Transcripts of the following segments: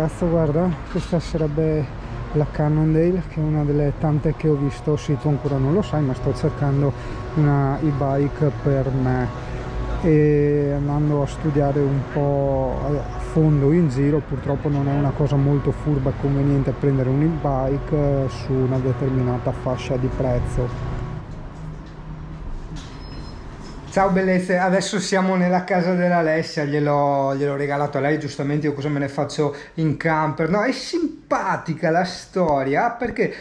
ragazzo, guarda, questa sarebbe la Cannondale, che è una delle tante che ho visto. Sì, tu ancora non lo sai, ma sto cercando una e-bike per me, e andando a studiare un po' a fondo in giro, purtroppo non è una cosa molto furba e conveniente prendere un e-bike su una determinata fascia di prezzo. Ciao bellezze, adesso siamo nella casa dell'Alessia, gliel'ho regalato a lei, giustamente io cosa me ne faccio in camper. No, è simpatica la storia perché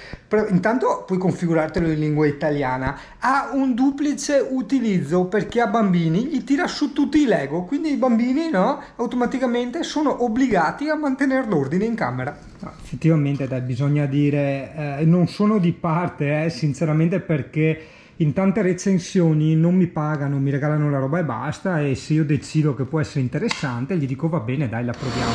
intanto puoi configurartelo in lingua italiana, ha un duplice utilizzo perché a bambini gli tira su tutti i Lego, quindi i bambini, no, automaticamente sono obbligati a mantenere l'ordine in camera. No, effettivamente dai, bisogna dire, non sono di parte, sinceramente, perché in tante recensioni non mi pagano, mi regalano la roba e basta, e se io decido che può essere interessante gli dico va bene, dai, la proviamo.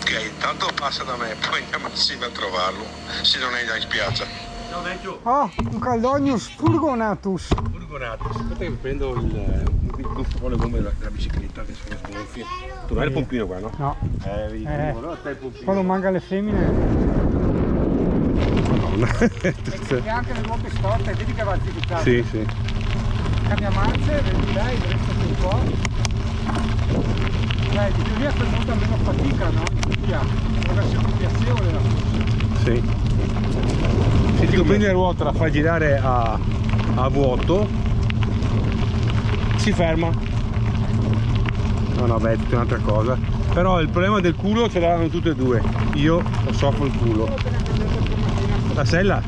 Ok, intanto passa da me, poi andiamo insieme a trovarlo, se non è già in spiaggia. Ciao vecchio. Oh, un Caldonius Furgonatus. Furgonatus, aspetta che prendo il buffo con le gomme della bicicletta che sono sgonfie. Tu non hai il pompino qua, no? No. Allora stai il pompino. Quando manca le femmine. E anche le ruote storte, vedi che va zitticato. Sì, sì. Cambia marce, vedi lei, resta un po'. Di via fai molta meno fatica, no? Via, deve essere più piacevole la corsa. Sì. Se tu prendi la ruota, la fai girare a vuoto, si ferma. No, beh, è tutta un'altra cosa. Però il problema del culo ce l'hanno tutte e due. Io soffro il culo. La sella,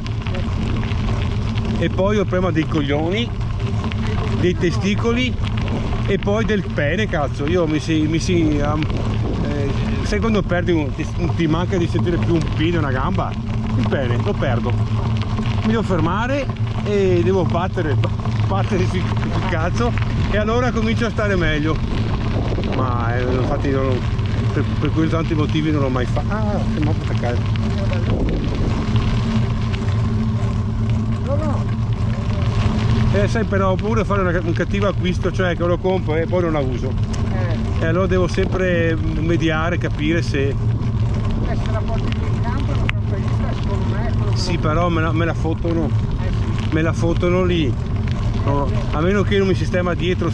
e poi ho il problema dei coglioni, dei testicoli e poi del pene, cazzo. Io sai quando perdi ti manca di sentire più un piede e una gamba? Il pene lo perdo, mi devo fermare e devo battere sul cazzo, e allora comincio a stare meglio. Ma infatti per quei tanti motivi non l'ho mai fatto. Ah, che mo attaccare. Sai, però ho paura di fare un cattivo acquisto, cioè che lo compro e poi non la uso. E allora devo sempre mediare, capire se... Se la porti in campo non è prevista, secondo me... Sì, però me la fottono. Me la fottono lì. No, a meno che non mi sistema dietro,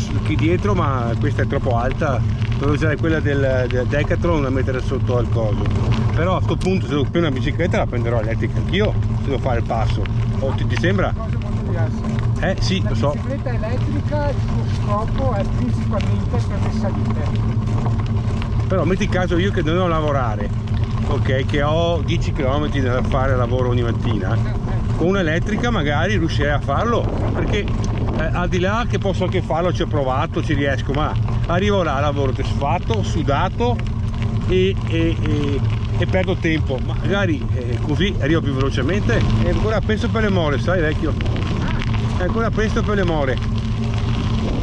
ma questa è troppo alta. Devo usare quella del Decathlon da mettere sotto al coso. Però a sto punto, se devo prendere una bicicletta, la prenderò elettrica anch'io, se devo fare il passo. O ti sembra? Cose molto diverse. Sì, lo so. La bicicletta elettrica, il suo scopo è principalmente per le salite. Però metti caso io che devo lavorare, ok, che ho 10 km da fare lavoro ogni mattina, con un'elettrica magari riuscirei a farlo, perché al di là che posso anche farlo, ci ho provato, ci riesco, ma arrivo là, lavoro sfatto, sudato e perdo tempo. Magari così arrivo più velocemente. E ancora penso per le more, sai vecchio? È ancora presto per le more.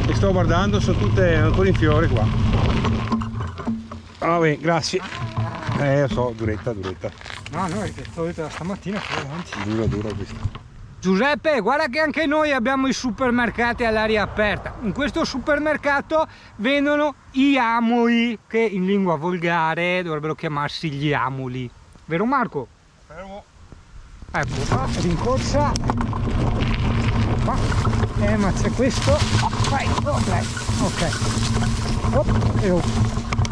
E sto guardando, sono tutte ancora in fiore qua. Vabbè, grazie. Lo so, duretta. No, è che sto detto stamattina Dura questa. Giuseppe, guarda che anche noi abbiamo i supermercati all'aria aperta. In questo supermercato vendono gli amoli, che in lingua volgare dovrebbero chiamarsi gli amoli. Vero Marco? Fermo. Ecco, rincorsa. Ma c'è questo. Vai, ok.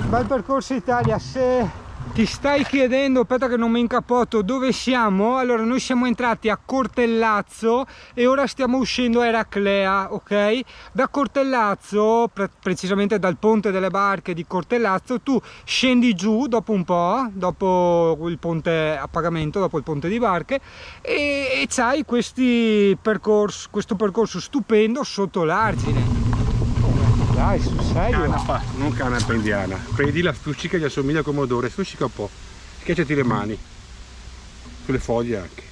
Bel percorso Italia. Se ti stai chiedendo, aspetta che non mi incapotto, dove siamo? Allora, noi siamo entrati a Cortellazzo e ora stiamo uscendo a Eraclea, ok? Da Cortellazzo, precisamente dal ponte delle barche di Cortellazzo, tu scendi giù dopo un po', dopo il ponte a pagamento, dopo il ponte di barche, e c'hai questo percorso stupendo sotto l'argine. Dai, sul serio? Non canapa indiana. Prendi la stuzzica, gli assomiglia a pomodoro, stuzzica un po'. Schiacciati le mani. Sulle foglie anche.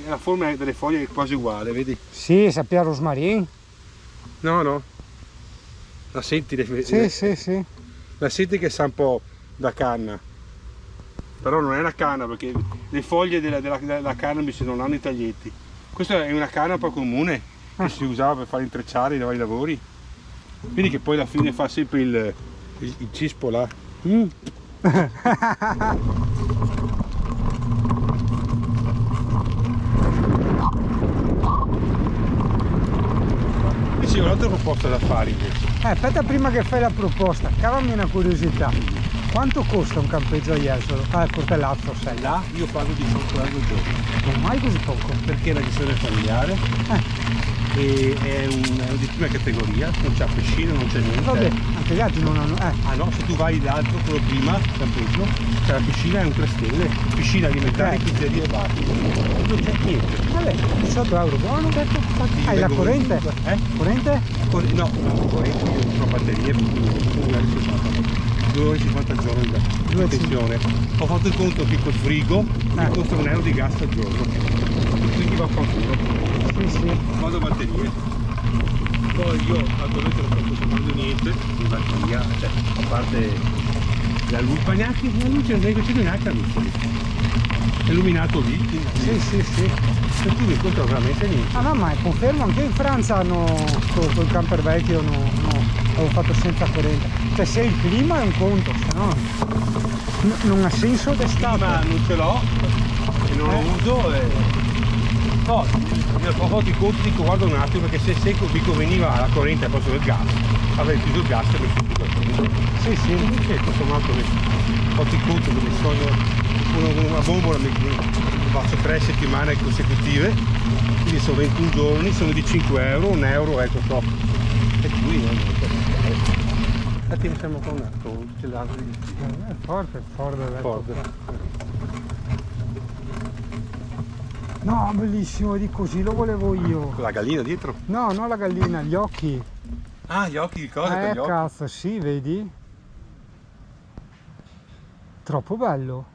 La forma delle foglie è quasi uguale, vedi? Sì, sappia rosmarin. No. La senti? Sì. La senti che sa un po' da canna. Però non è una canna, perché le foglie della cannabis non hanno i taglietti. Questa è una canna un po' comune, che si usava per fare intrecciare i vari lavori. Vedi che poi alla fine fa sempre il cispola. Sì, ho un'altra proposta da fare invece. Aspetta, prima che fai la proposta, cavami una curiosità. Quanto costa un campeggio a Jesolo? Ah, il Portellazzo sei. Là io pago 18 euro al giorno. Non mai così poco. Perché è una gestione familiare e è una di prima categoria, non c'è piscina, non c'è niente. Vabbè, anche gli altri non hanno. Ah no, se tu vai l'altro, quello prima, campeggio, c'è la piscina, è un 3 stelle, piscina alimentare, pizzeria e bar. Non c'è niente. Vabbè, 18 euro buono. Hai la corrente? Corrente? No, corrente io non ho batterie, quindi 2,50 al giorno di attenzione. Ho fatto il conto che col frigo mi costa €1 di gas al giorno, quindi va a fanculo. Sì. Vado a batterie. Poi io attualmente non sto consumando niente di batteria, cioè a parte la luce, ma neanche la luce non è neanche la luce. È illuminato lì. Sì. Per cui mi costa veramente niente. Ah no, ma confermo, anche in Francia hanno col camper vecchio avevo fatto senza corrente. Cioè se il clima è un conto, se no non ha senso d'estate. Ma non ce l'ho e non lo uso e... No, ho fatto i conti, dico guarda un attimo, perché se mi conveniva la corrente al posto del gas, avrei chiuso il gas e messo tutto il corrente. Sì, tutto sommato ho fatto i conti che mi sogno una bombola mi faccio 3 settimane consecutive, quindi sono 21 giorni, sono di 5 euro, €1, ecco so. E qui infatti mi sembra con un altro, c'è l'altro di forte. No, bellissimo, di così lo volevo io. La gallina dietro? No, non la gallina, gli occhi. Ah, gli occhi di cosa? Per gli occhi? Cazzo, sì, vedi? Troppo bello.